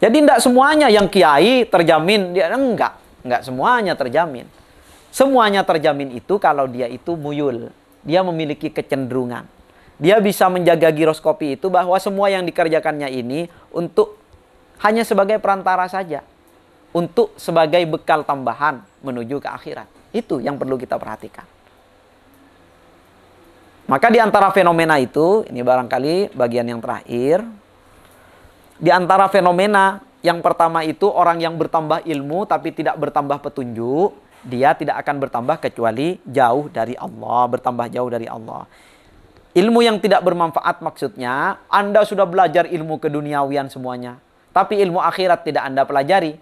Jadi tidak semuanya yang kiai terjamin, dia enggak semuanya terjamin. Semuanya terjamin itu kalau dia itu muyul, dia memiliki kecenderungan. Dia bisa menjaga giroskopi itu bahwa semua yang dikerjakannya ini untuk hanya sebagai perantara saja, untuk sebagai bekal tambahan menuju ke akhirat. Itu yang perlu kita perhatikan. Maka di antara fenomena itu, ini barangkali bagian yang terakhir. Di antara fenomena yang pertama itu orang yang bertambah ilmu tapi tidak bertambah petunjuk, dia tidak akan bertambah kecuali jauh dari Allah, bertambah jauh dari Allah. Ilmu yang tidak bermanfaat maksudnya, Anda sudah belajar ilmu keduniawian semuanya, tapi ilmu akhirat tidak Anda pelajari.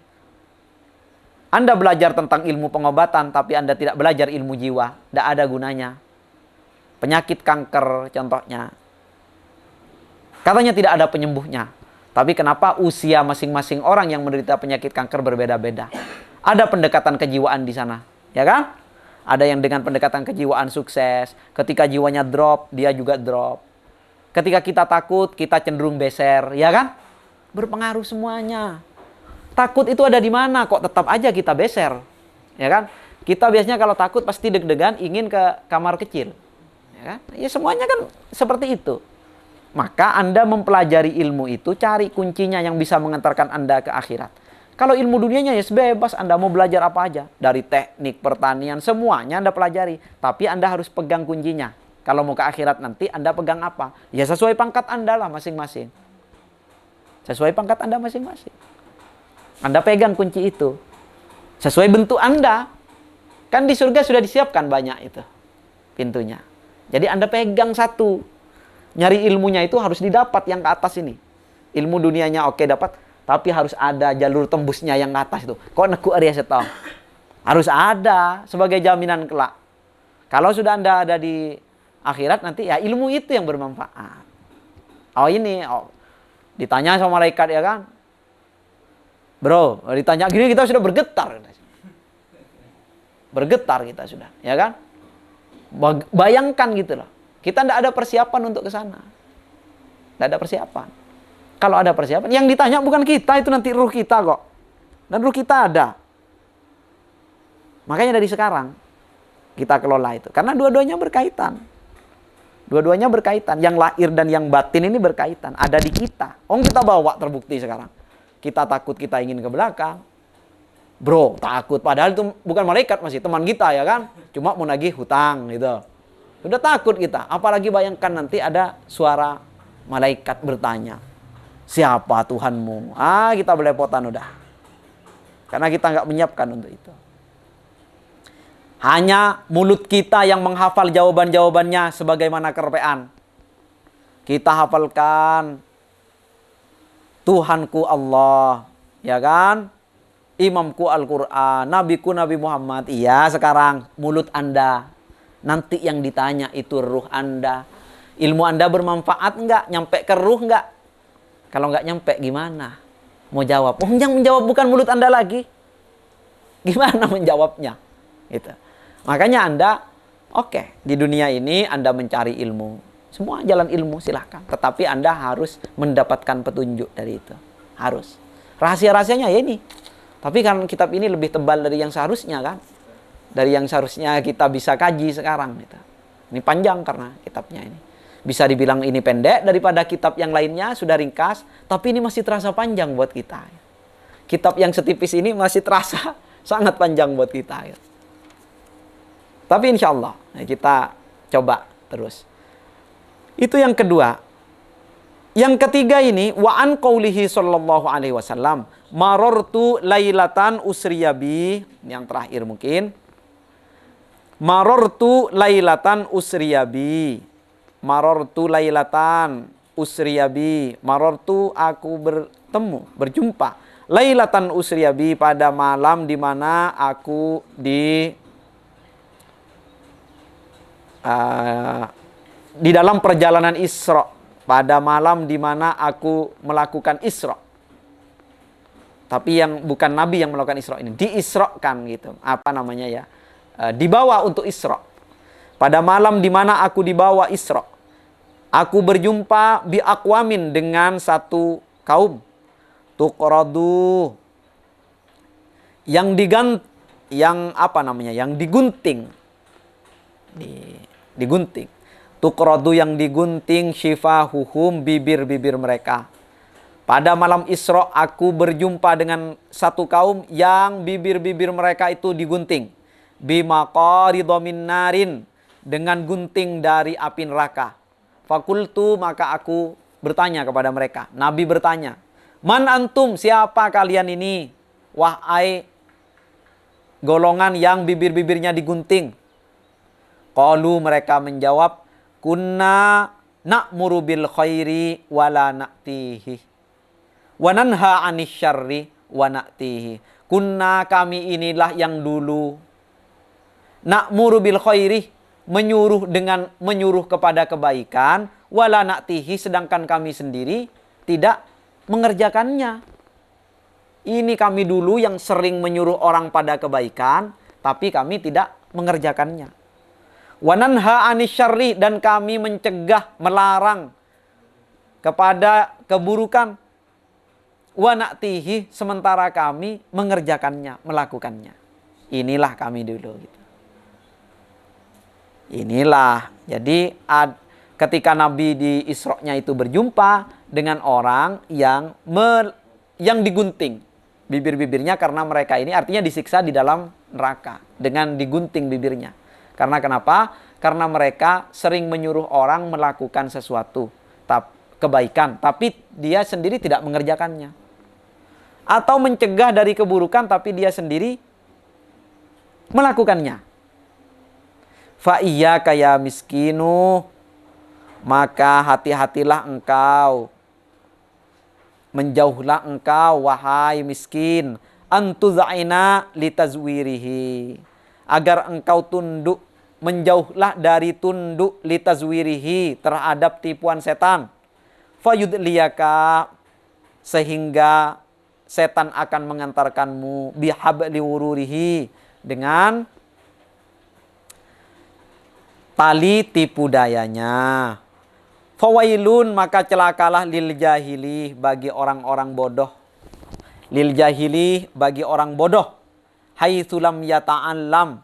Anda belajar tentang ilmu pengobatan, tapi Anda tidak belajar ilmu jiwa, tidak ada gunanya. Penyakit kanker contohnya, katanya tidak ada penyembuhnya. Tapi kenapa usia masing-masing orang yang menderita penyakit kanker berbeda-beda? Ada pendekatan kejiwaan di sana, ya kan? Ada yang dengan pendekatan kejiwaan sukses. Ketika jiwanya drop, dia juga drop. Ketika kita takut, kita cenderung beser, ya kan? Berpengaruh semuanya. Takut itu ada di mana? Kok tetap aja kita beser, ya kan? Kita biasanya kalau takut pasti deg-degan, ingin ke kamar kecil, ya kan? Ya semuanya kan seperti itu. Maka Anda mempelajari ilmu itu, cari kuncinya yang bisa mengantarkan Anda ke akhirat. Kalau ilmu dunianya ya bebas, Anda mau belajar apa aja. Dari teknik, pertanian, semuanya Anda pelajari. Tapi Anda harus pegang kuncinya. Kalau mau ke akhirat nanti, Anda pegang apa? Ya sesuai pangkat Anda lah masing-masing. Sesuai pangkat Anda masing-masing. Anda pegang kunci itu. Sesuai bentuk Anda. Kan di surga sudah disiapkan banyak itu pintunya. Jadi Anda pegang satu. Nyari ilmunya itu harus didapat yang ke atas ini. Ilmu dunianya oke dapat, tapi harus ada jalur tembusnya yang ke atas itu. Kok neku Arya Setong? Harus ada sebagai jaminan kelak. Kalau sudah Anda ada di akhirat nanti ya ilmu itu yang bermanfaat. Ditanya sama malaikat ya kan? Bro, ditanya gini kita sudah bergetar. Bergetar kita sudah, ya kan? Bayangkan gitu loh. Kita tidak ada persiapan untuk ke sana. Tidak ada persiapan. Kalau ada persiapan, yang ditanya bukan kita, itu nanti ruh kita kok. Dan ruh kita ada. Makanya dari sekarang, kita kelola itu. Karena dua-duanya berkaitan. Dua-duanya berkaitan. Yang lahir dan yang batin ini berkaitan. Ada di kita. Kita bawa terbukti sekarang. Kita takut, kita ingin ke belakang. Bro, takut. Padahal itu bukan malaikat, masih teman kita ya kan. Cuma mau nagih hutang gitu. Sudah takut kita. Apalagi bayangkan nanti ada suara malaikat bertanya. Siapa Tuhanmu? Kita belepotan udah. Karena kita nggak menyiapkan untuk itu. Hanya mulut kita yang menghafal jawaban-jawabannya sebagaimana kerpean. Kita hafalkan. Tuhanku Allah. Ya kan? Imamku Al-Quran. Nabiku Nabi Muhammad. Iya sekarang mulut Anda. Nanti yang ditanya itu ruh Anda. Ilmu Anda bermanfaat enggak? Nyampe ke ruh enggak? Kalau enggak nyampe gimana? Mau jawab? Yang menjawab bukan mulut Anda lagi. Gimana menjawabnya? Gitu. Makanya Anda, di dunia ini Anda mencari ilmu. Semua jalan ilmu silahkan. Tetapi Anda harus mendapatkan petunjuk dari itu. Harus. Rahasia-rahasianya ya ini. Tapi kan kitab ini lebih tebal dari yang seharusnya kan. Dari yang seharusnya kita bisa kaji sekarang. Gitu. Ini panjang karena kitabnya ini. Bisa dibilang ini pendek daripada kitab yang lainnya, sudah ringkas. Tapi ini masih terasa panjang buat kita. Kitab yang setipis ini masih terasa sangat panjang buat kita. Gitu. Tapi insya Allah kita coba terus. Itu yang kedua. Yang ketiga ini, wa an qaulihi sallallahu alaihi wasallam, marartu lailatan usriyabi. Yang terakhir mungkin. Marartu lailatan usriyabi. Marartu lailatan usriyabi. Marartu aku bertemu, berjumpa. Lailatan usriyabi pada malam di mana aku di dalam perjalanan Isra. Pada malam di mana aku melakukan Isra. Tapi yang bukan Nabi yang melakukan Isra ini. Diisrakan gitu. Apa namanya ya? Dibawa untuk Isra. Pada malam di mana aku dibawa Isra. Aku berjumpa bi aqwamin dengan satu kaum. tuqradu, yang yang digunting. Digunting. Tuqradu, yang digunting, syifahuhum, bibir-bibir mereka. Pada malam Isra aku berjumpa dengan satu kaum yang bibir-bibir mereka itu digunting. Bimaqaridha min narin, dengan gunting dari api neraka. Fakultu, maka aku bertanya kepada mereka. Nabi bertanya, man antum, siapa kalian ini? Wahai golongan yang bibir-bibirnya digunting. Qalu, mereka menjawab, kunna na'muru bil khairi wala na'tihi wa nanha 'anil syarri wa na'tihi. Kunna, kami inilah yang dulu na'muru bil khairi, menyuruh kepada kebaikan, wala na'tihi, sedangkan kami sendiri tidak mengerjakannya. Ini kami dulu yang sering menyuruh orang pada kebaikan, tapi kami tidak mengerjakannya. Wa nanha 'anil syarri, dan kami mencegah, melarang kepada keburukan. Wa na'tihi, sementara kami mengerjakannya, melakukannya. Inilah kami dulu gitu. Inilah. Jadi ketika Nabi di Isra-nya itu berjumpa dengan orang yang digunting bibir-bibirnya, karena mereka ini artinya disiksa di dalam neraka dengan digunting bibirnya. Karena kenapa? Karena mereka sering menyuruh orang melakukan sesuatu kebaikan, tapi dia sendiri tidak mengerjakannya. Atau mencegah dari keburukan, tapi dia sendiri melakukannya. Fa iyyaka ya miskinu, maka hati-hatilah engkau, menjauhlah engkau wahai miskin, antuz'ina litazwirihi, agar engkau tunduk, menjauhlah dari tunduk, litazwirihi, terhadap tipuan setan. Fayudliyaka, sehingga setan akan mengantarkanmu, bihabli wururihi, dengan tali tipu dayanya. Fawailun, maka celakalah, lil jahili, bagi orang-orang bodoh. Lil jahili, bagi orang bodoh. Haitsu lam yata'allam,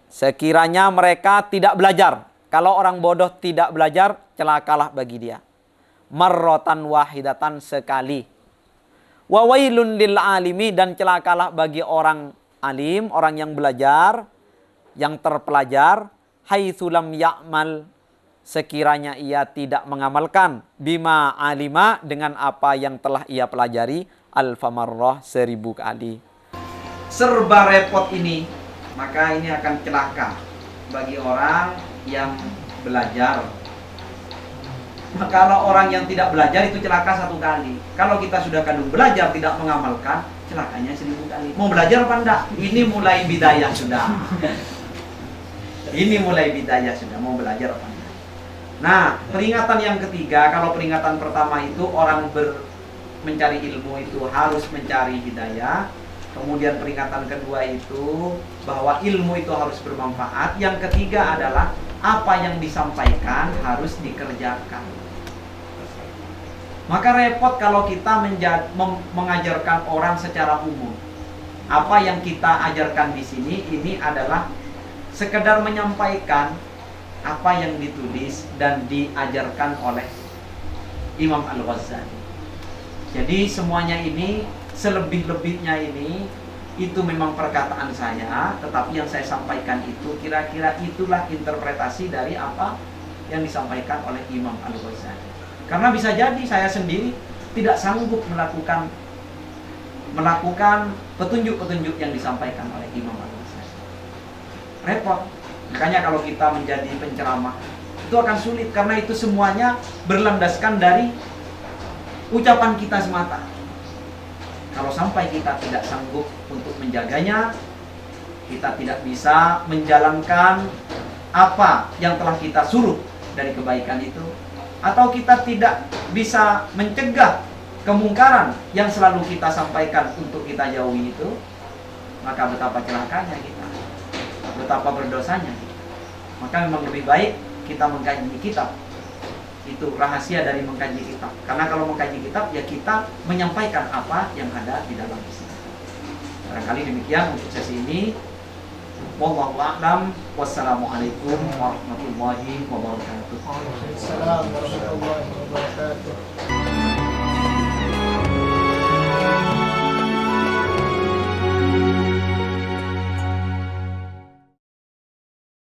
sekiranya mereka tidak belajar. Kalau orang bodoh tidak belajar, celakalah bagi dia. Marrotan wahidatan, sekali. Wawailun lil alimi, dan celakalah bagi orang alim, orang yang belajar, yang terpelajar. Haitsu lam ya'mal, sekiranya ia tidak mengamalkan, bima alima, dengan apa yang telah ia pelajari, alfa marrah, 1000 kali. Serba repot ini, maka ini akan celaka bagi orang yang belajar. Nah, kalau orang yang tidak belajar itu celaka 1 kali. Kalau kita sudah kadung belajar tidak mengamalkan, celakanya 1000 kali. Mau belajar apa enggak? Ini mulai bidayah sudah. Ini mulai bidayah sudah, mau belajar apa enggak. Nah, peringatan yang ketiga, kalau peringatan pertama itu orang mencari ilmu itu harus mencari hidayah. Kemudian peringatan kedua itu bahwa ilmu itu harus bermanfaat. Yang ketiga adalah apa yang disampaikan harus dikerjakan. Maka repot kalau kita mengajarkan orang secara umum. Apa yang kita ajarkan di sini ini adalah sekedar menyampaikan apa yang ditulis dan diajarkan oleh Imam Al-Ghazali. Jadi semuanya ini, selebih-lebihnya ini, itu memang perkataan saya, tetapi yang saya sampaikan itu kira-kira itulah interpretasi dari apa yang disampaikan oleh Imam Al-Ghazali. Karena bisa jadi saya sendiri tidak sanggup melakukan petunjuk-petunjuk yang disampaikan oleh Imam Al-Ghazali. Repot. Makanya kalau kita menjadi penceramah itu akan sulit, karena itu semuanya berlandaskan dari ucapan kita semata. Kalau sampai kita tidak sanggup untuk menjaganya, kita tidak bisa menjalankan apa yang telah kita suruh dari kebaikan itu, atau kita tidak bisa mencegah kemungkaran yang selalu kita sampaikan untuk kita jauhi itu, maka betapa celakanya kita, betapa berdosanya kita. Maka memang lebih baik kita mengkaji kitab Itu rahasia dari mengkaji kitab. Karena kalau mengkaji kitab, ya kita menyampaikan apa yang ada di dalam isi. Barangkali demikian untuk sesi ini. Wallahu a'lam. Wassalamualaikum warahmatullahi wabarakatuh. Waalaikumsalam warahmatullahi wabarakatuh.